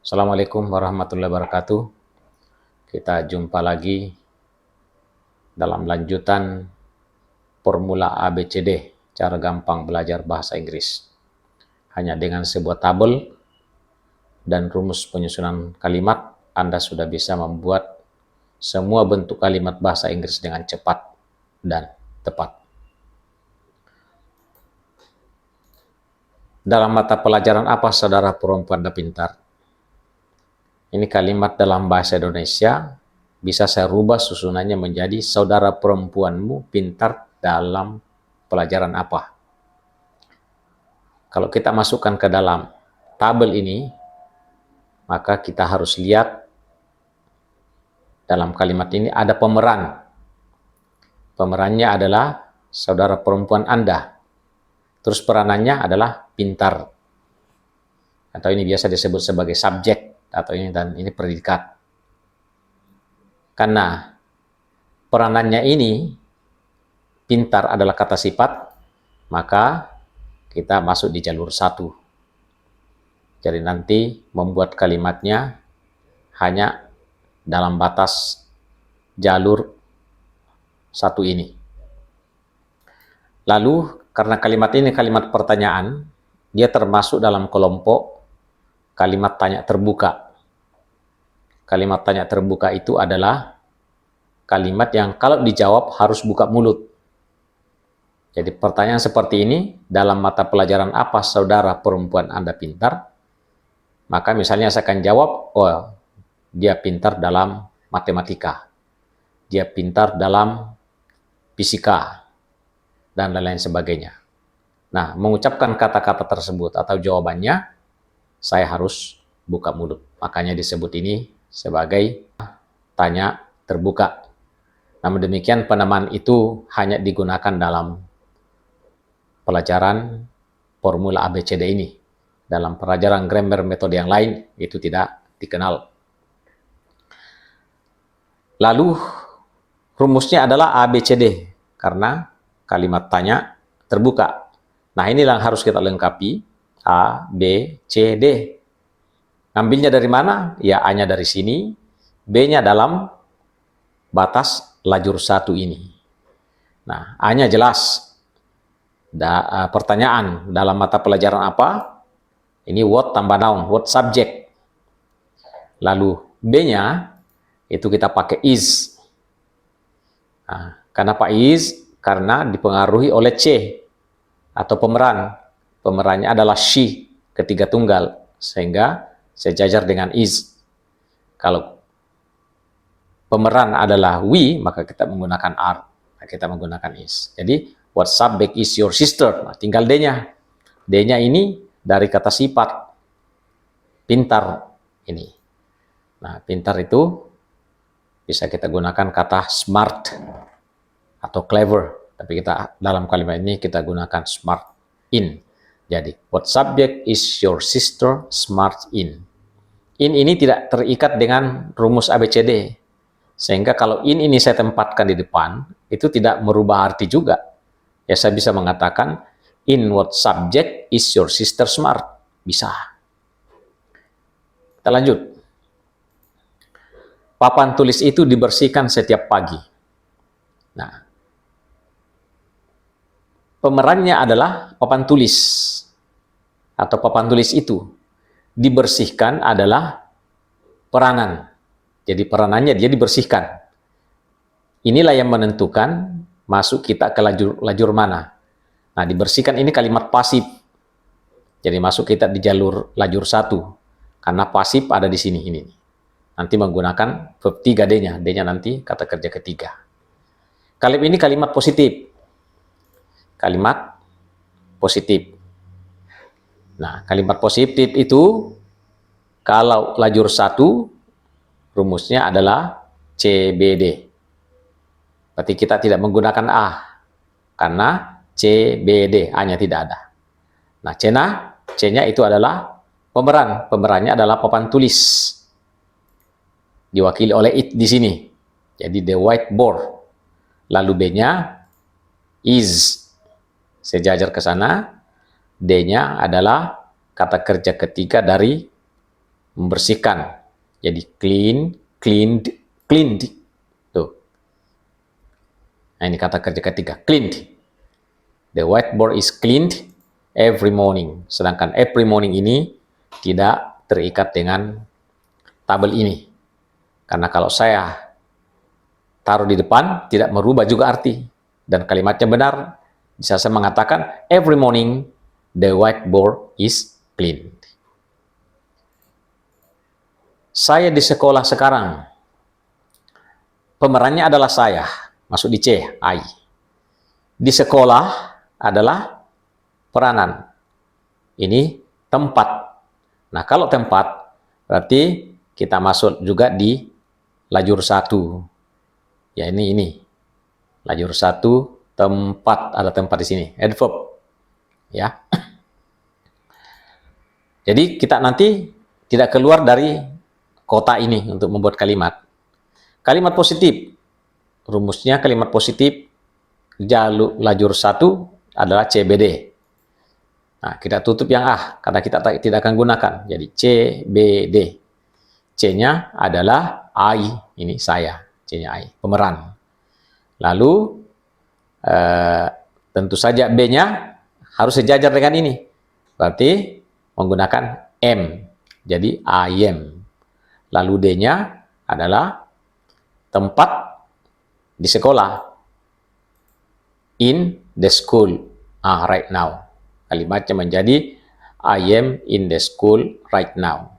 Assalamualaikum warahmatullahi wabarakatuh. Kita jumpa lagi dalam lanjutan formula ABCD, cara gampang belajar bahasa Inggris. Hanya dengan sebuah tabel dan rumus penyusunan kalimat, Anda sudah bisa membuat semua bentuk kalimat bahasa Inggris dengan cepat dan tepat. Dalam mata pelajaran apa saudara perempuan dan pintar? Ini kalimat dalam bahasa Indonesia, bisa saya rubah susunannya menjadi saudara perempuanmu pintar dalam pelajaran apa. Kalau kita masukkan ke dalam tabel ini, maka kita harus lihat dalam kalimat ini ada pemeran. Pemerannya adalah saudara perempuan Anda. Terus peranannya adalah pintar. Atau ini biasa disebut sebagai subjek. Atau ini dan ini predikat. Karena peranannya ini pintar adalah kata sifat, maka kita masuk di jalur 1. Jadi nanti membuat kalimatnya hanya dalam batas jalur 1 ini. Lalu karena kalimat ini kalimat pertanyaan, dia termasuk dalam kelompok kalimat tanya terbuka. Kalimat tanya terbuka itu adalah kalimat yang kalau dijawab harus buka mulut. Jadi pertanyaan seperti ini, dalam mata pelajaran apa saudara perempuan Anda pintar? Maka misalnya saya akan jawab, oh dia pintar dalam matematika, dia pintar dalam fisika, dan lain-lain sebagainya. Nah, mengucapkan kata-kata tersebut atau jawabannya, saya harus buka mulut. Makanya disebut ini sebagai tanya terbuka. Namun demikian penamaan itu hanya digunakan dalam pelajaran formula ABCD ini. Dalam pelajaran grammar metode yang lain itu tidak dikenal. Lalu rumusnya adalah ABCD karena kalimat tanya terbuka. Nah, inilah yang harus kita lengkapi. A, B, C, D. Ngambilnya dari mana? Ya, A-nya dari sini, B-nya dalam batas lajur 1 ini. Nah, A-nya jelas. Pertanyaan dalam mata pelajaran apa? Ini what tambah noun, what subject. Lalu B-nya itu kita pakai is. Nah, kenapa is? Karena dipengaruhi oleh C atau pemeran. Pemerannya adalah she, ketiga tunggal. Sehingga sejajar dengan is. Kalau pemeran adalah we, maka kita menggunakan are. Kita menggunakan is. Jadi, what subject is your sister? Nah, tinggal D-nya. D-nya ini dari kata sifat. Pintar ini. Nah, pintar itu bisa kita gunakan kata smart atau clever. Tapi kita dalam kalimat ini kita gunakan smart in. Jadi, what subject is your sister smart in? In ini tidak terikat dengan rumus ABCD. Sehingga kalau in ini saya tempatkan di depan, itu tidak merubah arti juga. Ya, saya bisa mengatakan, in what subject is your sister smart? Bisa. Kita lanjut. Papan tulis itu dibersihkan setiap pagi. Nah, pemerannya adalah papan tulis. Atau papan tulis itu dibersihkan adalah peranan. Jadi peranannya dia dibersihkan. Inilah yang menentukan masuk kita ke lajur mana. Nah, dibersihkan ini kalimat pasif. Jadi masuk kita di jalur lajur 1. Karena pasif ada di sini ini. Nanti menggunakan verb 3D-nya. D-nya nanti kata kerja ketiga. Kalimat ini kalimat positif. Kalimat positif. Nah, kalimat positif itu kalau lajur 1 rumusnya adalah CBD. Berarti kita tidak menggunakan A karena CBD, A-nya tidak ada. Nah, C-nya itu adalah pemeran. Pemerannya adalah papan tulis. Diwakili oleh it di sini. Jadi the whiteboard. Lalu B-nya is. Sejajar ke sana. D-nya adalah kata kerja ketiga dari membersihkan. Jadi clean, cleaned, cleaned. Tuh. Nah, ini kata kerja ketiga, cleaned. The whiteboard is cleaned every morning. Sedangkan every morning ini tidak terikat dengan tabel ini. Karena kalau saya taruh di depan, tidak merubah juga arti. Dan kalimatnya benar. Bisa saya mengatakan, every morning the whiteboard is cleaned. Saya di sekolah sekarang. Pemerannya adalah saya. Masuk di C, I. Di sekolah adalah peranan. Ini tempat. Nah, kalau tempat, berarti kita masuk juga di lajur 1. Ya, ini. Lajur 1, tempat. Ada tempat di sini. Adverb. Ya. Jadi, kita nanti tidak keluar dari kota ini untuk membuat kalimat. Kalimat positif. Rumusnya kalimat positif lajur 1 adalah CBD. Nah, kita tutup yang A karena kita tidak akan gunakan. Jadi CBD. C-nya adalah I, ini saya. C-nya I, pemeran. Lalu tentu saja B-nya harus sejajar dengan ini. Berarti menggunakan M. Jadi I am. Lalu D-nya adalah tempat di sekolah. In the school. Right now. Kalimatnya menjadi I am in the school right now.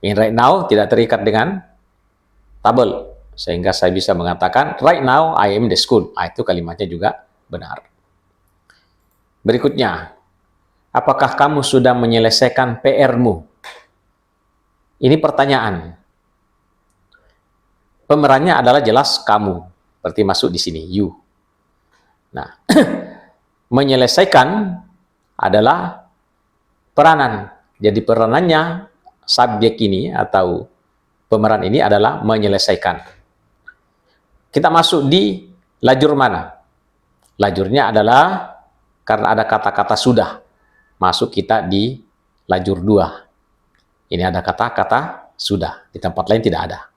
In right now tidak terikat dengan tabel. Sehingga saya bisa mengatakan right now I am in the school. Itu kalimatnya juga benar. Berikutnya. Apakah kamu sudah menyelesaikan PR-mu? Ini pertanyaan. Pemerannya adalah jelas kamu. Berarti masuk di sini, you. Nah, menyelesaikan adalah peranan. Jadi peranannya subjek ini atau pemeran ini adalah menyelesaikan. Kita masuk di lajur mana? Lajurnya adalah karena ada kata-kata sudah. Masuk kita di lajur 2. Ini ada kata-kata sudah. Di tempat lain tidak ada.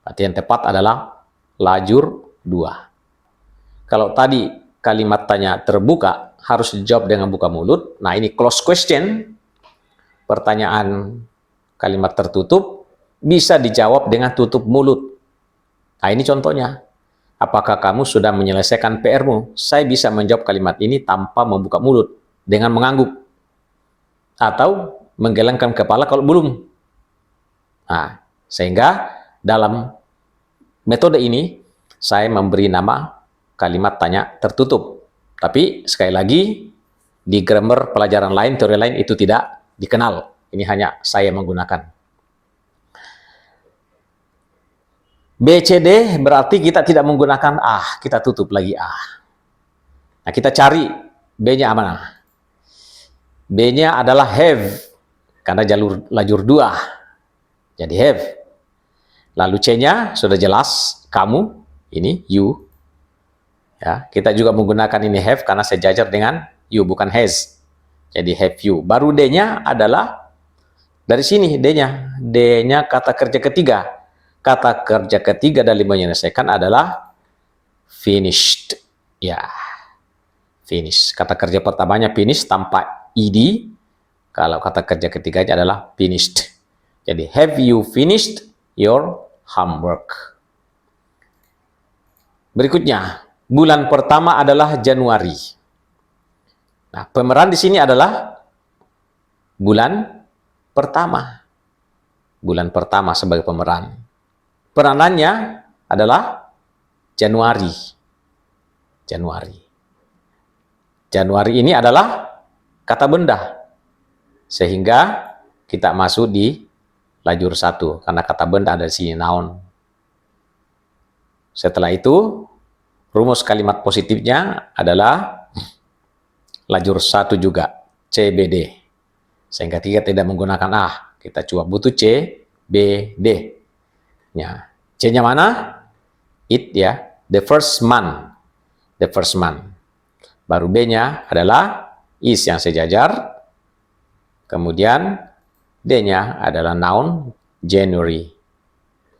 Berarti yang tepat adalah lajur 2. Kalau tadi kalimat tanya terbuka, harus dijawab dengan buka mulut. Nah, ini close question. Pertanyaan kalimat tertutup bisa dijawab dengan tutup mulut. Nah, ini contohnya. Apakah kamu sudah menyelesaikan PR-mu? Saya bisa menjawab kalimat ini tanpa membuka mulut, dengan mengangguk. Atau menggelengkan kepala kalau belum. Nah, sehingga dalam metode ini, saya memberi nama kalimat tanya tertutup. Tapi, sekali lagi, di grammar pelajaran lain, teori lain, itu tidak dikenal. Ini hanya saya menggunakan. B, C, D berarti kita tidak menggunakan A. Kita tutup lagi A. Nah, kita cari B-nya mana? B-nya adalah have. Karena lajur 2. Jadi have. Lalu C-nya sudah jelas, kamu, ini you. Ya, kita juga menggunakan ini have karena sejajar dengan you, bukan has. Jadi have you. Baru D-nya adalah dari sini D-nya. D-nya kata kerja ketiga. Kata kerja ketiga dari menyelesaikan adalah finished. Ya, finish. Kata kerja pertamanya finish tanpa ed. Kalau kata kerja ketiganya adalah finished. Jadi have you finished your homework? Berikutnya, bulan pertama adalah Januari. Nah, pemeran di sini adalah bulan pertama. Bulan pertama sebagai pemeran. Peranannya adalah Januari. Januari. Januari ini adalah kata benda. Sehingga kita masuk di lajur 1. Karena kata benda ada di sini, noun. Setelah itu, rumus kalimat positifnya adalah lajur 1 juga, CBD. Sehingga kita tidak menggunakan A. Kita cuma butuh C, B, D. Ya. C-nya mana? It, ya. The first month. The first month. Baru B-nya adalah is yang sejajar. Kemudian D-nya adalah noun January.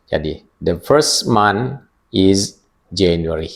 Jadi, the first month is January.